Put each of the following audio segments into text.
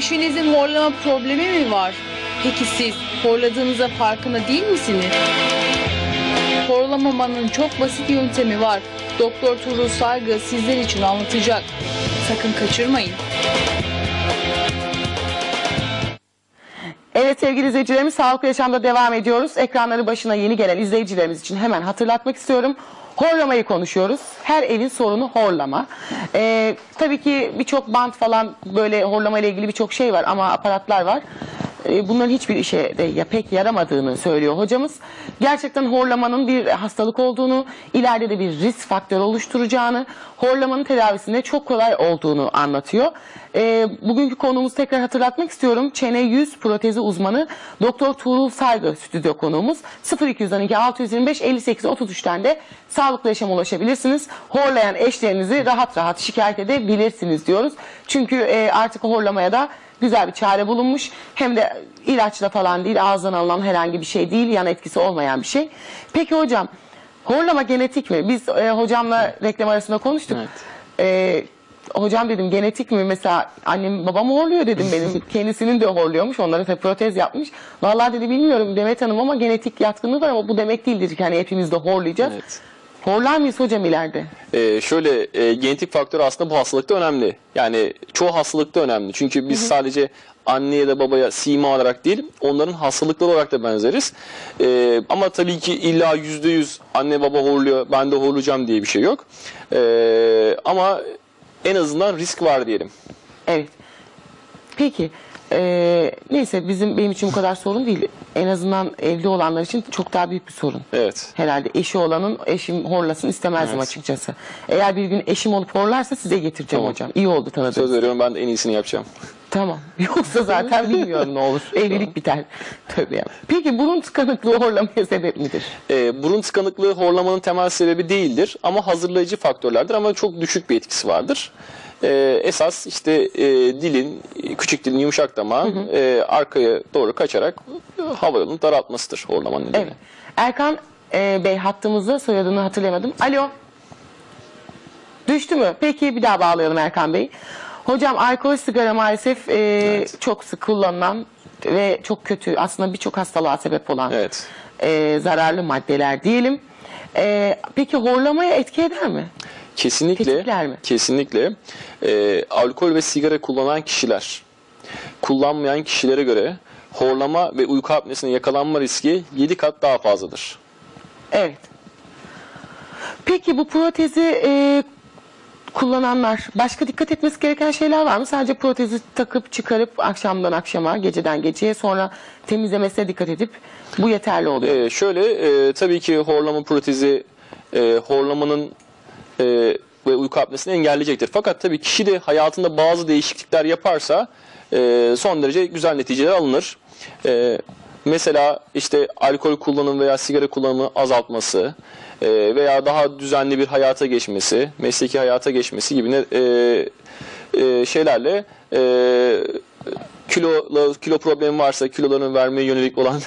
Eşinizin horlama problemi mi var? Peki siz horladığınızda farkında değil misiniz? Horlamamanın çok basit yöntemi var. Doktor Tuğrul Saygı sizler için anlatacak. Sakın kaçırmayın. Evet sevgili izleyicilerimiz, Sağlıklı Yaşam'da devam ediyoruz. Ekranları başına yeni gelen izleyicilerimiz için hemen hatırlatmak istiyorum. Horlamayı konuşuyoruz. Her evin sorunu horlama. Tabii ki birçok bant falan, böyle horlama ile ilgili birçok şey var ama aparatlar var. Bunların hiçbir işe de pek yaramadığını söylüyor hocamız. Gerçekten horlamanın bir hastalık olduğunu, ileride de bir risk faktörü oluşturacağını, horlamanın tedavisinde çok kolay olduğunu anlatıyor. Bugünkü konuğumuzu tekrar hatırlatmak istiyorum. Çene yüz protezi uzmanı Doktor Tuğrul Saygı stüdyo konuğumuz. 0212 625 58 33'ten de Sağlıklı Yaşam'a ulaşabilirsiniz. Horlayan eşlerinizi rahat rahat şikayet edebilirsiniz diyoruz. Çünkü artık horlamaya da güzel bir çare bulunmuş. Hem de ilaçla falan değil, ağızdan alınan herhangi bir şey değil, yan etkisi olmayan bir şey. Peki hocam, horlama genetik mi? Biz hocamla reklam arasında konuştuk. Evet. Hocam dedim, genetik mi? Mesela annem babam horluyor dedim benim. Kendisinin de horluyormuş. Onlara tabii protez yapmış. Vallahi dedi bilmiyorum Demet Hanım ama genetik yatkınlığı var ama bu demek değildir ki hani hepimiz de horlayacağız. Evet. Horlar mıyız hocam ileride? Genetik faktör aslında bu hastalıkta önemli. Yani çoğu hastalıkta önemli. Çünkü biz sadece anne ya da babaya sima olarak değil, onların hastalıkları olarak da benzeriz. Ama tabii ki illa %100 anne baba horluyor, ben de horlayacağım diye bir şey yok. Ama en azından risk var diyelim. Evet. Peki. Neyse benim için bu kadar sorun değil. En azından evli olanlar için çok daha büyük bir sorun. Evet. Herhalde eşi olanın eşim horlasın istemezdim açıkçası. Eğer bir gün eşim olup horlarsa size getireceğim hocam. İyi oldu tanıdığınız. Söz veriyorum, ben de en iyisini yapacağım. Tamam. Yoksa zaten bilmiyorum ne olur. Evlilik biter. Tövbe ya. Peki burun tıkanıklığı horlamaya sebep midir? Burun tıkanıklığı horlamanın temel sebebi değildir ama hazırlayıcı faktörlerdir ama çok düşük bir etkisi vardır. Esas işte küçük dilin yumuşak damağın arkaya doğru kaçarak hava yolunu daraltmasıdır horlamanın nedeni. Evet. Erkan Bey hattımızda, soyadını hatırlayamadım. Alo. Düştü mü? Peki bir daha bağlayalım Erkan Bey. Hocam alkol, sigara maalesef çok sık kullanılan ve çok kötü, aslında birçok hastalığa sebep olan zararlı maddeler diyelim. Peki horlamaya etki eder mi? Kesinlikle. Tetikler mi? Kesinlikle. Alkol ve sigara kullanan kişiler, kullanmayan kişilere göre horlama ve uyku apnesine yakalanma riski 7 kat daha fazladır. Evet. Peki bu protezi kullananlar başka dikkat etmesi gereken şeyler var mı? Sadece protezi takıp çıkarıp akşamdan akşama, geceden geceye sonra temizlemesine dikkat edip bu yeterli oluyor. Tabii ki horlama protezi horlamanın ve uyku apnesini engelleyecektir. Fakat tabii kişi de hayatında bazı değişiklikler yaparsa son derece güzel neticeler alınır. Mesela işte alkol kullanımı veya sigara kullanımı azaltması veya daha düzenli bir hayata geçmesi, mesleki hayata geçmesi gibi şeylerle kilo problemi varsa, kilolarını vermeye yönelik olan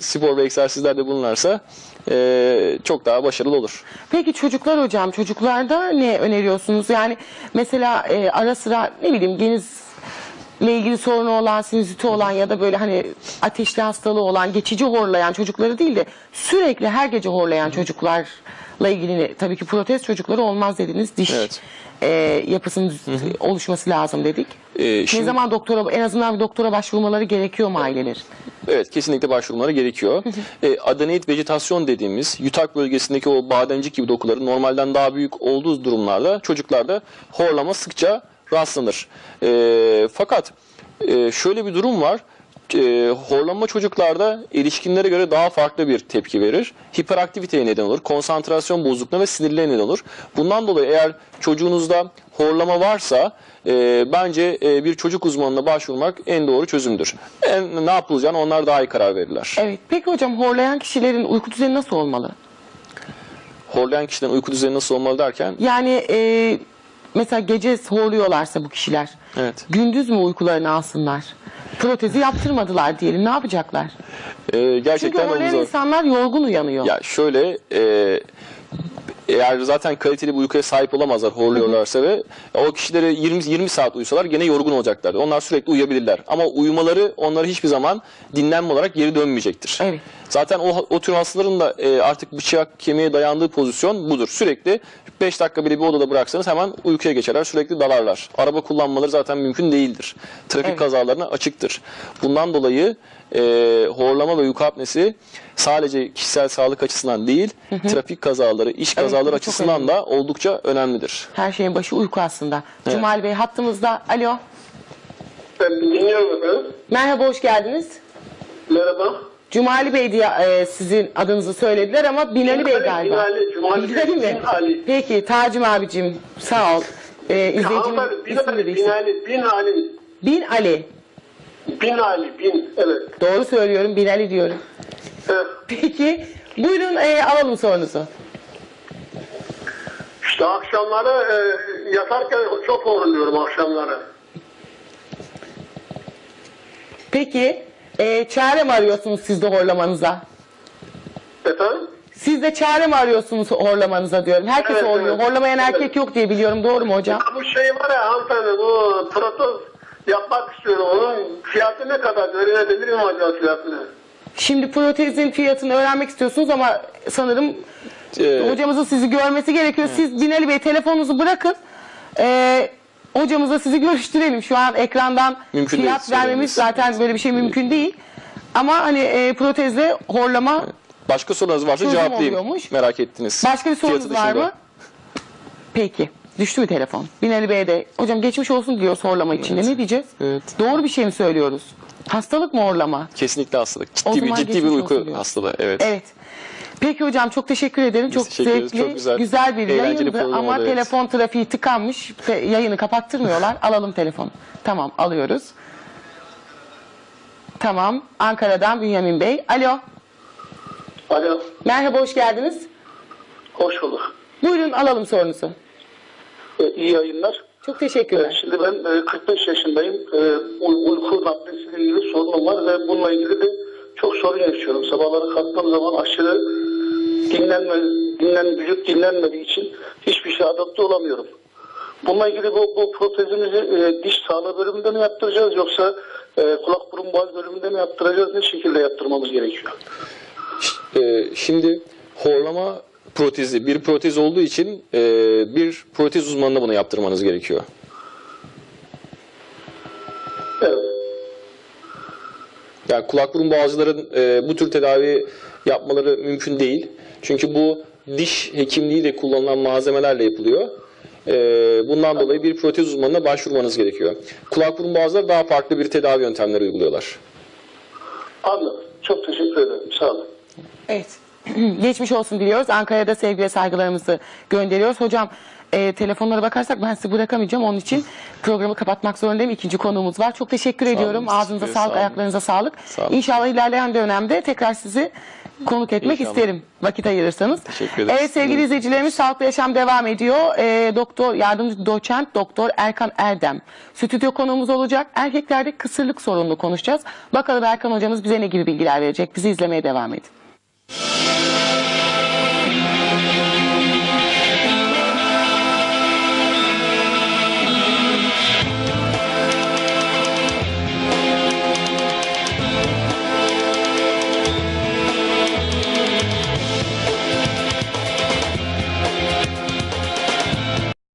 spor ve egzersizlerde bulunursa çok daha başarılı olur. Peki çocuklar hocam, çocuklarda ne öneriyorsunuz? Yani mesela ara sıra ne bileyim genizle ilgili sorunu olan, sinüziti olan ya da böyle hani ateşli hastalığı olan, geçici horlayan çocukları değil de sürekli her gece horlayan çocuklarla ilgili tabii ki protez çocukları olmaz dediniz. Diş yapısının oluşması lazım dedik. Ne zaman en azından bir doktora başvurmaları gerekiyor mu ailelerin? Evet, kesinlikle başvurmaları gerekiyor. Adenoid vejetasyon dediğimiz yutak bölgesindeki o bademcik gibi dokuların normalden daha büyük olduğu durumlarda çocuklarda horlama sıkça rastlanır. Fakat şöyle bir durum var. Horlama çocuklarda erişkinlere göre daha farklı bir tepki verir. Hiperaktiviteye neden olur, konsantrasyon bozukluğuna ve sinirliğe neden olur. Bundan dolayı eğer çocuğunuzda horlama varsa bence bir çocuk uzmanına başvurmak en doğru çözümdür. Ne yapılacağını onlar daha iyi karar verirler. Evet. Peki hocam horlayan kişilerin uyku düzeni nasıl olmalı? Horlayan kişilerin uyku düzeni nasıl olmalı derken? Yani mesela gece horluyorlarsa bu kişiler gündüz mü uykularını alsınlar? Protezi yaptırmadılar diyelim. Ne yapacaklar? Gerçekten çünkü horlayan insanlar yorgun uyanıyor. Ya şöyle eğer zaten kaliteli bir uykuya sahip olamazlar horluyorlarsa ve o kişileri 20 saat uyusalar gene yorgun olacaklar. Onlar sürekli uyuyabilirler. Ama uyumaları onlara hiçbir zaman dinlenme olarak geri dönmeyecektir. Evet. Zaten o tür hastaların da artık bıçak kemiğe dayandığı pozisyon budur. Sürekli 5 dakika bile bir odada bıraksanız hemen uykuya geçerler. Sürekli dalarlar. Araba kullanmaları zaten mümkün değildir. Trafik Evet. kazalarına açıktır. Bundan dolayı horlama ve uyku apnesi sadece kişisel sağlık açısından değil, trafik kazaları, iş kazaları bu çok açısından önemli. da oldukça önemlidir. Her şeyin başı uyku aslında. Cumali Bey hattımızda. Alo. Ben dinliyorum efendim. Merhaba, hoş geldiniz. Merhaba. Cumali Bey diye sizin adınızı söylediler ama Binali Bey galiba. Binali, Cumali Binali mi? Binali. Peki Tacim abicim sağ ol. İzleyicinin Hanımefendi, ismini de isim. Binali, bin, evet. Doğru söylüyorum, Binali diyorum. Evet. Peki buyurun alalım sorunuzu. İşte akşamları yatarken çok horluyorum akşamları. Peki çare mi arıyorsunuz siz de horlamanıza? Efendim? Siz de çare mi arıyorsunuz horlamanıza diyorum. Herkes Evet, horluyor. evet. Horlamayan Evet. erkek yok diye biliyorum. Doğru mu hocam? Bu şey var ya hanımefendi, bu protez yapmak istiyorum. Onun fiyatı ne kadar? Öğrenebilir miyim acaba fiyatını? Şimdi protezin fiyatını öğrenmek istiyorsunuz ama sanırım hocamızın sizi görmesi gerekiyor. Siz Binali Bey telefonunuzu bırakın. Hocamızla sizi görüştürelim. Şu an ekrandan Mümkün fiyat değil, vermemiz söylememiz. zaten böyle bir şey mümkün değil. Ama hani protezle horlama Başka sorunuz varsa Çözüm cevaplayayım. oluyormuş. Merak ettiniz. başka bir sorunuz Fiyatı var dışında. mı? Peki. Düştü mü telefon? Binali Bey'e de hocam geçmiş olsun diyor horlama içinde. Ne diyeceğiz? Evet. Doğru bir şey mi söylüyoruz? Hastalık mı horlama? Kesinlikle hastalık. O Ciddi bir zaman ciddi bir geçmiş uyku olsun diyoruz. hastalığı. Evet. Evet. Peki hocam çok teşekkür ederim. Çok teşekkür ederiz. zevkli, Çok güzel. güzel bir Eğlenceli yayındı program ama oldu, evet. telefon trafiği tıkanmış. Yayını kapattırmıyorlar. Alalım telefonu. Tamam alıyoruz. Tamam. Ankara'dan Bünyamin Bey. Alo. Alo, Merhaba hoş geldiniz. hoş bulduk. Buyurun alalım sorunuzu. İyi yayınlar. Çok teşekkürler. Şimdi ben 45 yaşındayım. Uyku apnesiyle ilgili sorunum var ve bununla ilgili de çok sorun yaşıyorum. Sabahları kalktığım zaman aşırı vücut dinlenmediği için hiçbir şey adapte olamıyorum. Bununla ilgili bu protezimizi diş sağlığı bölümünde mi yaptıracağız yoksa kulak burun boğaz bölümünde mi yaptıracağız? Ne şekilde yaptırmamız gerekiyor? Şimdi horlama protezi bir protez olduğu için bir protez uzmanına bunu yaptırmanız gerekiyor. Evet. Yani kulak burun boğazcıların bu tür tedavi yapmaları mümkün değil. Çünkü bu diş hekimliğiyle kullanılan malzemelerle yapılıyor. Bundan dolayı bir protez uzmanına başvurmanız gerekiyor. Kulak burun boğazları daha farklı bir tedavi yöntemleri uyguluyorlar. Anladım. Çok teşekkür ederim. Sağ olun. Evet. Geçmiş olsun diliyoruz. Ankara'da sevgi ve saygılarımızı gönderiyoruz. Hocam telefonlara bakarsak ben sizi bırakamayacağım. Onun için programı kapatmak zorundayım. İkinci konuğumuz var. Çok teşekkür ediyorum. olun. Ağzınıza Teşekkür sağlık, ederim. ayaklarınıza sağlık. Sağ olun. İnşallah ilerleyen dönemde tekrar sizi konuk etmek İnşallah. isterim. Vakit ayırırsanız. Teşekkür ederiz. Evet sevgili izleyicilerimiz Sağlıklı Yaşam devam ediyor. Yardımcı doçent Doktor Erkan Erdem stüdyo konuğumuz olacak. Erkeklerde kısırlık sorununu konuşacağız. Bakalım Erkan hocamız bize ne gibi bilgiler verecek. Bizi izlemeye devam edin.